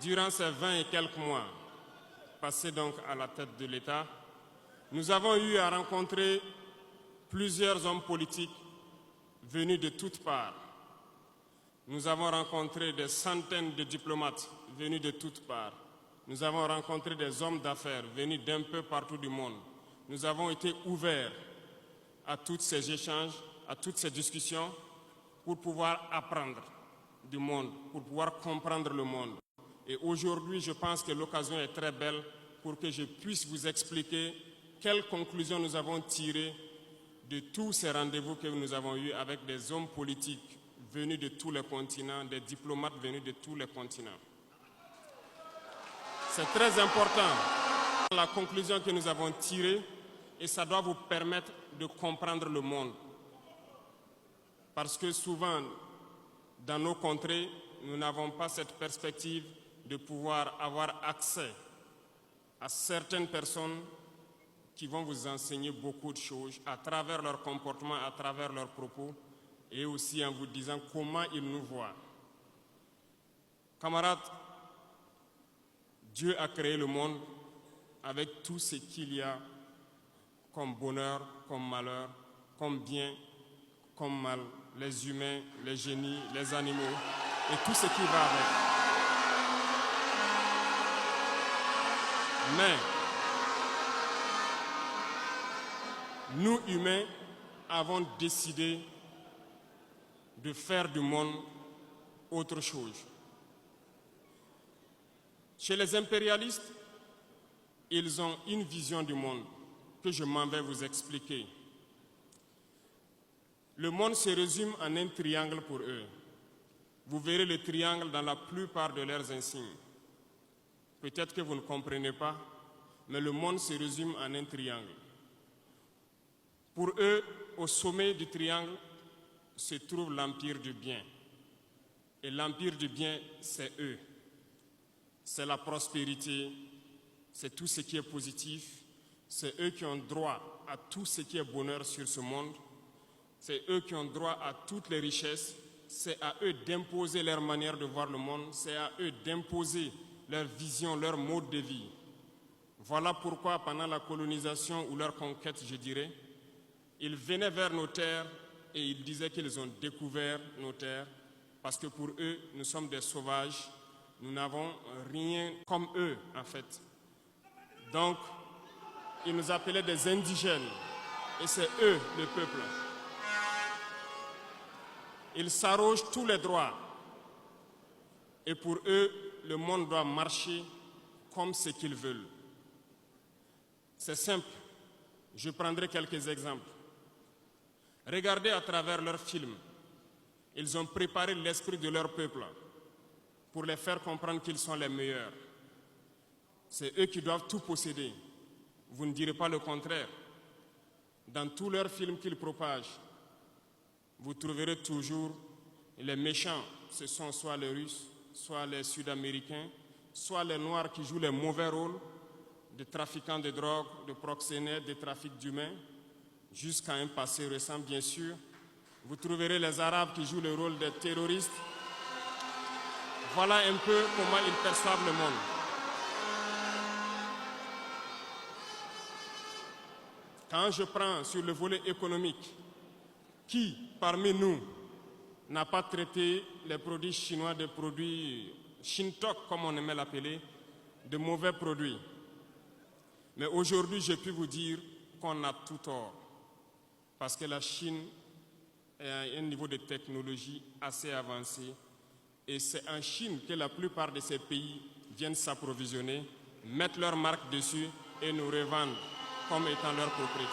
durant ces 20 et quelques mois passés donc à la tête de l'État, nous avons eu à rencontrer plusieurs hommes politiques venus de toutes parts. Nous avons rencontré des centaines de diplomates venus de toutes parts. Nous avons rencontré des hommes d'affaires venus d'un peu partout du monde. Nous avons été ouverts à tous ces échanges, à toutes ces discussions pour pouvoir apprendre du monde, pour pouvoir comprendre le monde. Et aujourd'hui, je pense que l'occasion est très belle pour que je puisse vous expliquer quelles conclusions nous avons tirées de tous ces rendez-vous que nous avons eus avec des hommes politiques venus de tous les continents, des diplomates venus de tous les continents. C'est très important la conclusion que nous avons tirée et ça doit vous permettre de comprendre le monde. Parce que souvent, dans nos contrées, nous n'avons pas cette perspective de pouvoir avoir accès à certaines personnes qui vont vous enseigner beaucoup de choses à travers leur comportement, à travers leurs propos et aussi en vous disant comment ils nous voient. Camarades, Dieu a créé le monde avec tout ce qu'il y a comme bonheur, comme malheur, comme bien, comme mal, les humains, les génies, les animaux et tout ce qui va avec. Mais nous, humains, avons décidé de faire du monde autre chose. Chez les impérialistes, ils ont une vision du monde que je m'en vais vous expliquer. Le monde se résume en un triangle pour eux. Vous verrez le triangle dans la plupart de leurs insignes. Peut-être que vous ne comprenez pas, mais le monde se résume en un triangle. Pour eux, au sommet du triangle, se trouve l'empire du bien. Et l'empire du bien, c'est eux. C'est la prospérité, c'est tout ce qui est positif. C'est eux qui ont droit à tout ce qui est bonheur sur ce monde. C'est eux qui ont droit à toutes les richesses. C'est à eux d'imposer leur manière de voir le monde. C'est à eux d'imposer leur vision, leur mode de vie. Voilà pourquoi pendant la colonisation ou leur conquête, je dirais, ils venaient vers nos terres et ils disaient qu'ils ont découvert nos terres parce que pour eux, nous sommes des sauvages. Nous n'avons rien comme eux, en fait. Donc, ils nous appelaient des indigènes. Et c'est eux, le peuple. Ils s'arrogent tous les droits. Et pour eux, le monde doit marcher comme ce qu'ils veulent. C'est simple. Je prendrai quelques exemples. Regardez à travers leurs films. Ils ont préparé l'esprit de leur peuple pour les faire comprendre qu'ils sont les meilleurs. C'est eux qui doivent tout posséder. Vous ne direz pas le contraire. Dans tous leurs films qu'ils propagent, vous trouverez toujours les méchants. Ce sont soit les Russes, soit les Sud-Américains, soit les Noirs qui jouent les mauvais rôles de trafiquants de drogue, de proxénètes, de trafic d'humains, jusqu'à un passé récent, bien sûr. Vous trouverez les Arabes qui jouent le rôle des terroristes. Voilà un peu comment ils perçoivent le monde. Quand je prends sur le volet économique, qui parmi nous n'a pas traité les produits chinois de produits Shintok, comme on aimait l'appeler, de mauvais produits? Mais aujourd'hui, je peux vous dire qu'on a tout tort. Parce que la Chine est à un niveau de technologie assez avancé. Et c'est en Chine que la plupart de ces pays viennent s'approvisionner, mettre leur marque dessus et nous revendent comme étant leur propriété.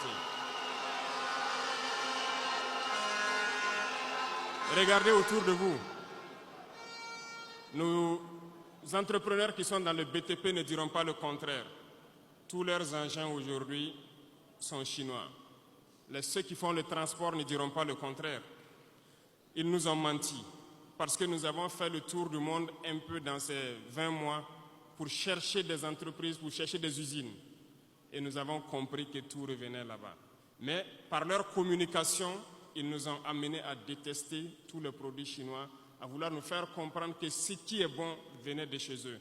Regardez autour de vous. Nos entrepreneurs qui sont dans le BTP ne diront pas le contraire. Tous leurs engins aujourd'hui sont chinois. Ceux qui font le transport ne diront pas le contraire. Ils nous ont menti parce que nous avons fait le tour du monde un peu dans ces 20 mois pour chercher des entreprises, pour chercher des usines. Et nous avons compris que tout revenait là-bas. Mais par leur communication, ils nous ont amenés à détester tous les produits chinois, à vouloir nous faire comprendre que ce qui est bon venait de chez eux.